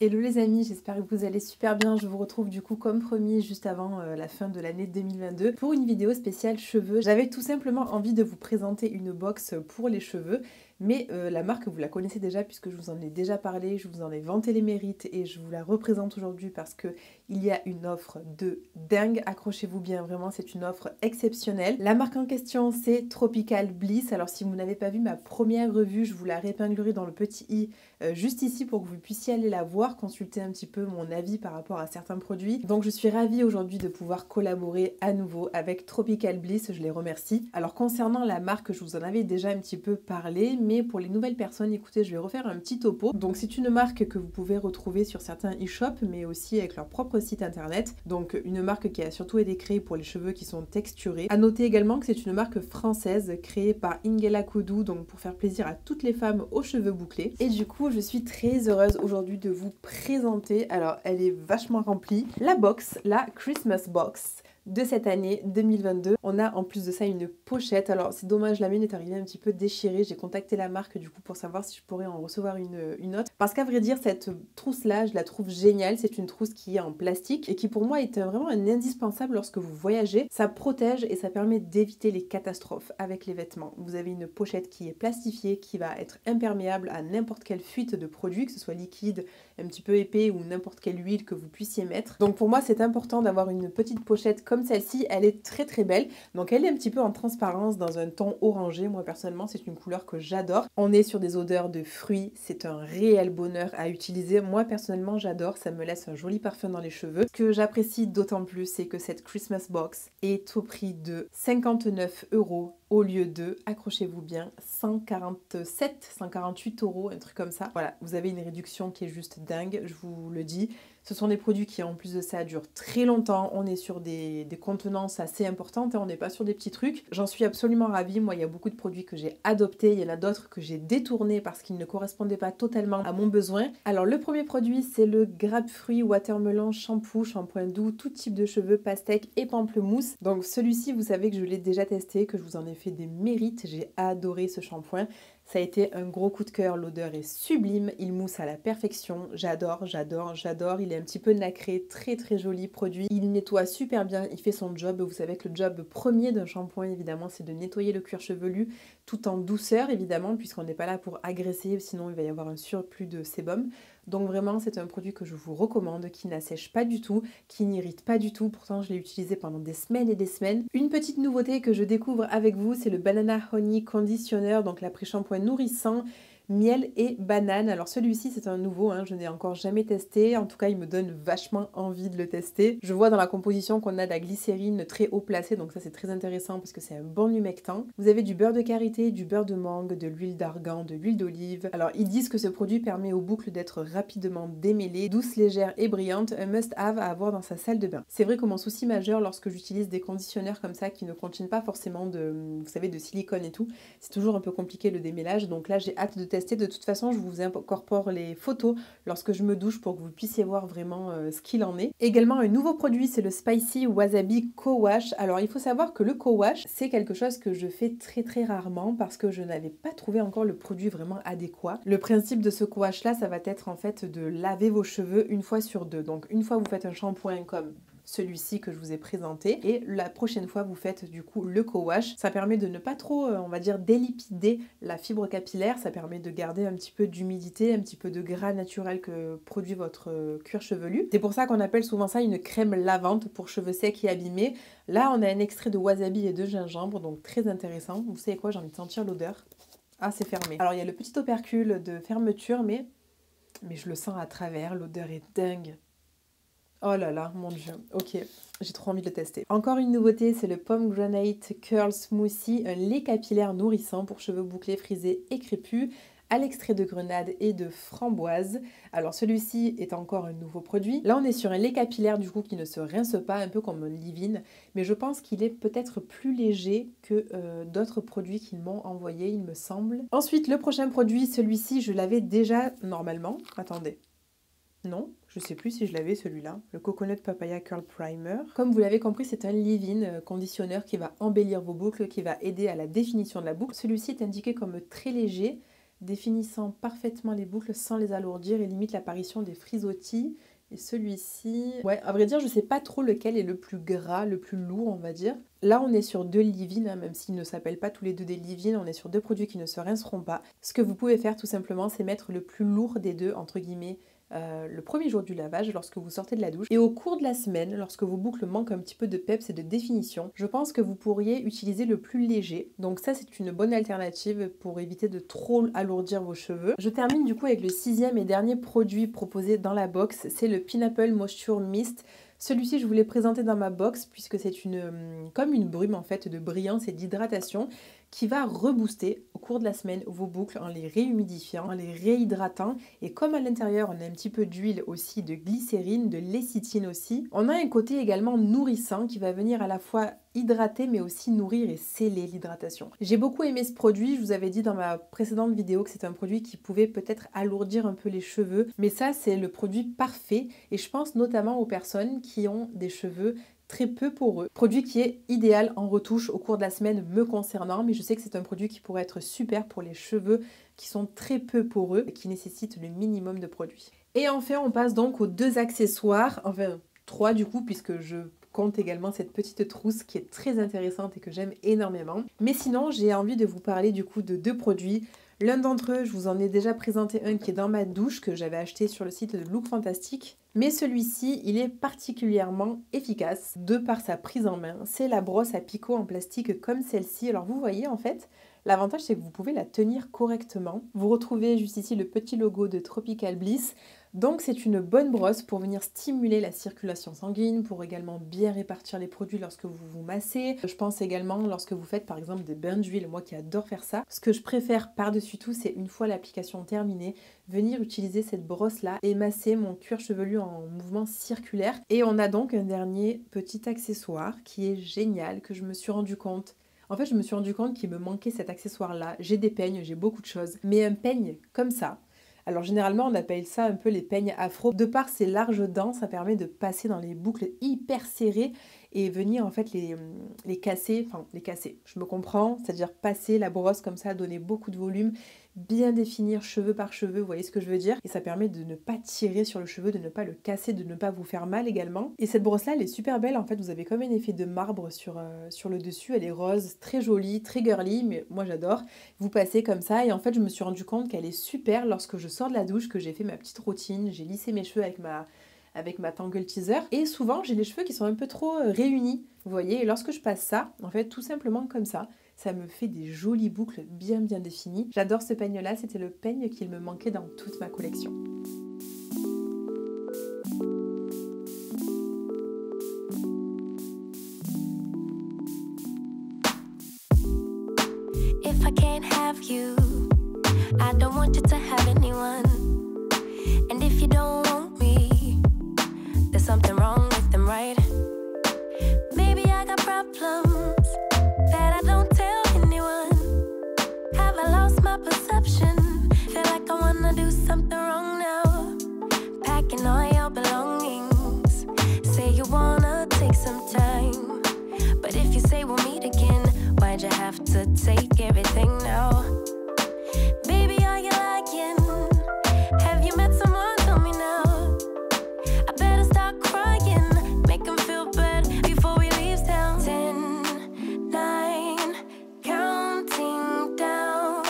Hello les amis, j'espère que vous allez super bien. Je vous retrouve du coup comme promis juste avant la fin de l'année 2022 pour une vidéo spéciale cheveux. J'avais tout simplement envie de vous présenter une box pour les cheveux, mais la marque vous la connaissez déjà puisque je vous en ai déjà parlé, je vous en ai vanté les mérites et je vous la représente aujourd'hui parce que il y a une offre de dingue. Accrochez-vous bien, vraiment c'est une offre exceptionnelle. La marque en question c'est Tropical Bliss. Alors si vous n'avez pas vu ma première revue, je vous la réépinglerai dans le petit i juste ici pour que vous puissiez aller la voir, consulter un petit peu mon avis par rapport à certains produits. Donc je suis ravie aujourd'hui de pouvoir collaborer à nouveau avec Tropical Bliss, je les remercie. Alors concernant la marque, je vous en avais déjà un petit peu parlé, mais pour les nouvelles personnes, écoutez, je vais refaire un petit topo. Donc c'est une marque que vous pouvez retrouver sur certains e-shops, mais aussi avec leur propre site internet. Donc une marque qui a surtout été créée pour les cheveux qui sont texturés. À noter également que c'est une marque française créée par Ingela Koudou, donc pour faire plaisir à toutes les femmes aux cheveux bouclés. Et du coup, je suis très heureuse aujourd'hui de vous présenter, alors elle est vachement remplie, la box, la Christmas box de cette année 2022. On a en plus de ça une pochette. Alors c'est dommage, la mienne est arrivée un petit peu déchirée. J'ai contacté la marque du coup pour savoir si je pourrais en recevoir une autre. Parce qu'à vrai dire, cette trousse là, je la trouve géniale. C'est une trousse qui est en plastique et qui pour moi est vraiment un indispensable lorsque vous voyagez. Ça protège et ça permet d'éviter les catastrophes avec les vêtements. Vous avez une pochette qui est plastifiée, qui va être imperméable à n'importe quelle fuite de produit, que ce soit liquide, un petit peu épais ou n'importe quelle huile que vous puissiez mettre. Donc pour moi c'est important d'avoir une petite pochette comme celle-ci. Elle est très très belle, donc elle est un petit peu en transparence dans un ton orangé. Moi personnellement c'est une couleur que j'adore. On est sur des odeurs de fruits, c'est un réel bonheur à utiliser. Moi personnellement j'adore, ça me laisse un joli parfum dans les cheveux. Ce que j'apprécie d'autant plus, c'est que cette Christmas box est au prix de 59 € au lieu de, accrochez-vous bien, 147, 148 €, un truc comme ça. Voilà, vous avez une réduction qui est juste dingue, je vous le dis. Ce sont des produits qui, en plus de ça, durent très longtemps. On est sur des contenances assez importantes, hein, on n'est pas sur des petits trucs. J'en suis absolument ravie. Moi, il y a beaucoup de produits que j'ai adoptés. Il y en a d'autres que j'ai détournés parce qu'ils ne correspondaient pas totalement à mon besoin. Alors, le premier produit, c'est le Grapefruit Watermelon Shampoo, shampoing doux, tout type de cheveux, pastèque et pamplemousse. Donc, celui-ci, vous savez que je l'ai déjà testé, que je vous en ai fait des mérites. J'ai adoré ce shampoing. Ça a été un gros coup de cœur, l'odeur est sublime, il mousse à la perfection, j'adore, j'adore, j'adore. Il est un petit peu nacré, très très joli produit. Il nettoie super bien, il fait son job. Vous savez que le job premier d'un shampoing évidemment c'est de nettoyer le cuir chevelu tout en douceur évidemment, puisqu'on n'est pas là pour agresser, sinon il va y avoir un surplus de sébum. Donc vraiment c'est un produit que je vous recommande, qui n'assèche pas du tout, qui n'irrite pas du tout. Pourtant je l'ai utilisé pendant des semaines et des semaines. Une petite nouveauté que je découvre avec vous, c'est le Banana Honey Conditioner, donc l'après-shampoing nourrissant, miel et banane. Alors celui-ci c'est un nouveau, hein, je n'ai encore jamais testé, en tout cas il me donne vachement envie de le tester. Je vois dans la composition qu'on a de la glycérine très haut placée, donc ça c'est très intéressant parce que c'est un bon humectant. Vous avez du beurre de karité, du beurre de mangue, de l'huile d'argan, de l'huile d'olive. Alors ils disent que ce produit permet aux boucles d'être rapidement démêlées, douce, légère et brillante, un must-have à avoir dans sa salle de bain. C'est vrai que mon souci majeur lorsque j'utilise des conditionneurs comme ça qui ne contiennent pas forcément de, vous savez, de silicone et tout, c'est toujours un peu compliqué le démêlage, donc là j'ai hâte de tester. De toute façon, je vous incorpore les photos lorsque je me douche pour que vous puissiez voir vraiment ce qu'il en est. Également, un nouveau produit, c'est le Spicy Wasabi Co-Wash. Alors, il faut savoir que le Co-Wash, c'est quelque chose que je fais très très rarement parce que je n'avais pas trouvé encore le produit vraiment adéquat. Le principe de ce Co-Wash là, ça va être en fait de laver vos cheveux une fois sur deux. Donc, une fois vous faites un shampoing comme celui-ci que je vous ai présenté, et la prochaine fois vous faites du coup le co-wash. Ça permet de ne pas trop, on va dire, délipider la fibre capillaire, ça permet de garder un petit peu d'humidité, un petit peu de gras naturel que produit votre cuir chevelu. C'est pour ça qu'on appelle souvent ça une crème lavante pour cheveux secs et abîmés. Là on a un extrait de wasabi et de gingembre, donc très intéressant. Vous savez quoi, j'ai envie de sentir l'odeur. Ah, c'est fermé. Alors il y a le petit opercule de fermeture, mais je le sens à travers, l'odeur est dingue. Oh là là, mon dieu, ok, j'ai trop envie de le tester. Encore une nouveauté, c'est le Pomegranate Curl Smoothie, un lait capillaire nourrissant pour cheveux bouclés, frisés et crépus, à l'extrait de grenade et de framboise. Alors celui-ci est encore un nouveau produit. Là on est sur un lait capillaire du coup qui ne se rince pas, un peu comme un leave-in, mais je pense qu'il est peut-être plus léger que d'autres produits qu'ils m'ont envoyés, il me semble. Ensuite, le prochain produit, celui-ci, je l'avais déjà normalement. Attendez. Non, je sais plus si je l'avais celui-là, le Coconut Papaya Curl Primer. Comme vous l'avez compris, c'est un leave-in conditionneur qui va embellir vos boucles, qui va aider à la définition de la boucle. Celui-ci est indiqué comme très léger, définissant parfaitement les boucles sans les alourdir et limite l'apparition des frisottis. Et celui-ci, ouais, à vrai dire, je sais pas trop lequel est le plus gras, le plus lourd, on va dire. Là, on est sur 2 leave-in, hein, même s'ils ne s'appellent pas tous les deux des leave-in, on est sur 2 produits qui ne se rinceront pas. Ce que vous pouvez faire tout simplement, c'est mettre le plus lourd des deux, entre guillemets, le premier jour du lavage lorsque vous sortez de la douche. Et au cours de la semaine, lorsque vos boucles manquent un petit peu de peps et de définition, je pense que vous pourriez utiliser le plus léger. Donc ça, c'est une bonne alternative pour éviter de trop alourdir vos cheveux. Je termine du coup avec le 6e et dernier produit proposé dans la box, c'est le Pineapple Moisture Mist. Celui-ci, je vous l'ai présenté dans ma box puisque c'est comme une brume en fait de brillance et d'hydratation qui va rebooster au cours de la semaine vos boucles en les réhumidifiant, en les réhydratant. Et comme à l'intérieur, on a un petit peu d'huile aussi, de glycérine, de lécithine aussi, on a un côté également nourrissant qui va venir à la fois hydrater mais aussi nourrir et sceller l'hydratation. J'ai beaucoup aimé ce produit, je vous avais dit dans ma précédente vidéo que c'est un produit qui pouvait peut-être alourdir un peu les cheveux, mais ça c'est le produit parfait et je pense notamment aux personnes qui ont des cheveux très peu poreux. Produit qui est idéal en retouche au cours de la semaine me concernant, mais je sais que c'est un produit qui pourrait être super pour les cheveux qui sont très peu poreux et qui nécessitent le minimum de produits. Et enfin, on passe donc aux 2 accessoires, enfin 3 du coup, puisque je compte également cette petite trousse qui est très intéressante et que j'aime énormément. Mais sinon, j'ai envie de vous parler du coup de 2 produits. L'un d'entre eux, je vous en ai déjà présenté un qui est dans ma douche, que j'avais acheté sur le site de Look Fantastic. Mais celui-ci, il est particulièrement efficace de par sa prise en main. C'est la brosse à picot en plastique comme celle-ci. Alors vous voyez en fait, l'avantage c'est que vous pouvez la tenir correctement. Vous retrouvez juste ici le petit logo de Tropical Bliss. Donc c'est une bonne brosse pour venir stimuler la circulation sanguine, pour également bien répartir les produits lorsque vous vous massez. Je pense également lorsque vous faites par exemple des bains d'huile, moi qui adore faire ça. Ce que je préfère par-dessus tout, c'est une fois l'application terminée, venir utiliser cette brosse là et masser mon cuir chevelu en mouvement circulaire. Et on a donc un dernier petit accessoire qui est génial, que je me suis rendu compte. En fait, je me suis rendu compte qu'il me manquait cet accessoire-là. J'ai des peignes, j'ai beaucoup de choses. Mais un peigne comme ça, alors généralement on appelle ça un peu les peignes afro. De par ses larges dents, ça permet de passer dans les boucles hyper serrées et venir en fait les casser, je me comprends, c'est-à-dire passer la brosse comme ça, donner beaucoup de volume, bien définir cheveu par cheveu, vous voyez ce que je veux dire? Et ça permet de ne pas tirer sur le cheveu, de ne pas le casser, de ne pas vous faire mal également. Et cette brosse là, elle est super belle, en fait vous avez comme un effet de marbre sur le dessus, elle est rose, très jolie, très girly, mais moi j'adore. Vous passez comme ça et en fait je me suis rendu compte qu'elle est super lorsque je sors de la douche, que j'ai fait ma petite routine, j'ai lissé mes cheveux avec ma Tangle Teaser et souvent j'ai les cheveux qui sont un peu trop réunis, vous voyez, et lorsque je passe ça, en fait tout simplement comme ça me fait des jolies boucles bien définies. J'adore ce peigne là, c'était le peigne qu'il me manquait dans toute ma collection. If I can't have you, I don't want you to have anyone. And if you don't want me, there's something wrong with them, right? Maybe I got problems that I don't tell anyone. Have I lost my perception? Feel like I wanna do something wrong now. Packing all your belongings. Say you wanna take some time, but if you say we'll meet again, why'd you have to take everything now? Baby, are you lying? Have you met someone? Tell me now. I better start crying, make them feel bad before we leave town. 10, 9, counting down,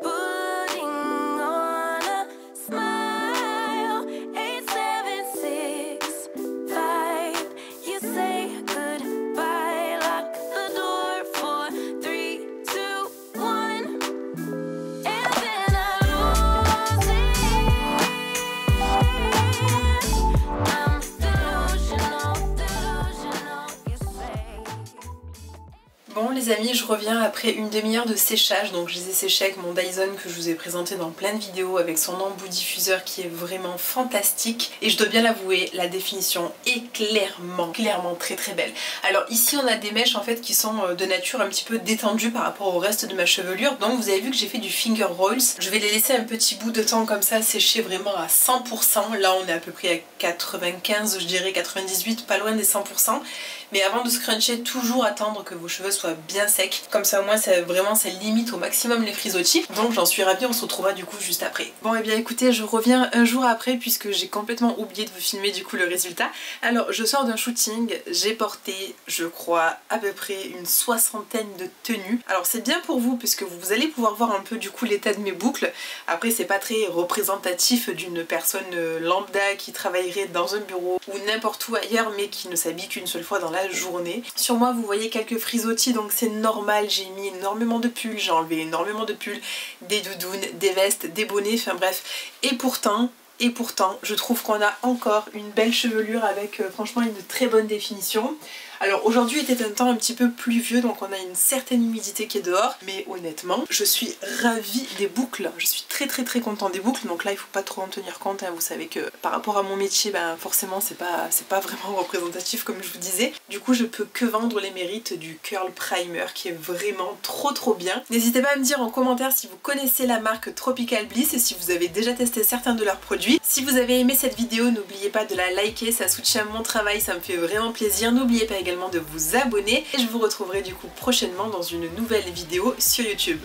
putting on a smile. 8, 7, 6, 5. You say goodbye, lock the door for 3, 2, 1, and then I lose it. I'm delusional, you say. Bon les amis, je reviens après une demi-heure de séchage, donc je les ai séchés avec mon Dyson que je vous ai présenté dans plein de vidéos avec son embout diffuseur qui est vraiment fantastique et je dois bien l'avouer, la définition est clairement très belle. Alors ici on a des mèches en fait qui sont de nature un petit peu détendues par rapport au reste de ma chevelure, donc vous avez vu que j'ai fait du finger rolls. Je vais les laisser un petit bout de temps comme ça sécher vraiment à 100%, là on est à peu près à 95, je dirais 98, pas loin des 100%. Mais avant de scruncher, toujours attendre que vos cheveux soient bien sec. Comme ça au moins ça limite au maximum les frisottis. Donc j'en suis ravie, on se retrouvera du coup juste après. Bon et bien écoutez, je reviens un jour après puisque j'ai complètement oublié de vous filmer du coup le résultat. Alors je sors d'un shooting, j'ai porté je crois à peu près une 60aine de tenues. Alors c'est bien pour vous puisque vous allez pouvoir voir un peu du coup l'état de mes boucles. Après c'est pas très représentatif d'une personne lambda qui travaillerait dans un bureau ou n'importe où ailleurs mais qui ne s'habille qu'une seule fois dans la journée. Sur moi vous voyez quelques frisottis donc c'est normal, j'ai mis énormément de pulls, j'ai enlevé énormément de pulls, des doudounes, des vestes, des bonnets, enfin bref. Et pourtant, je trouve qu'on a encore une belle chevelure avec franchement une très bonne définition. Alors aujourd'hui était un temps un petit peu pluvieux donc on a une certaine humidité qui est dehors, mais honnêtement je suis ravie des boucles, je suis très contente des boucles. Donc là il faut pas trop en tenir compte, hein. Vous savez que par rapport à mon métier forcément c'est pas vraiment représentatif comme je vous disais. Du coup je peux que vendre les mérites du Curl Primer qui est vraiment trop bien. N'hésitez pas à me dire en commentaire si vous connaissez la marque Tropical Bliss et si vous avez déjà testé certains de leurs produits. Si vous avez aimé cette vidéo n'oubliez pas de la liker, ça soutient mon travail, ça me fait vraiment plaisir. N'oubliez pas également de vous abonner et je vous retrouverai du coup prochainement dans une nouvelle vidéo sur YouTube.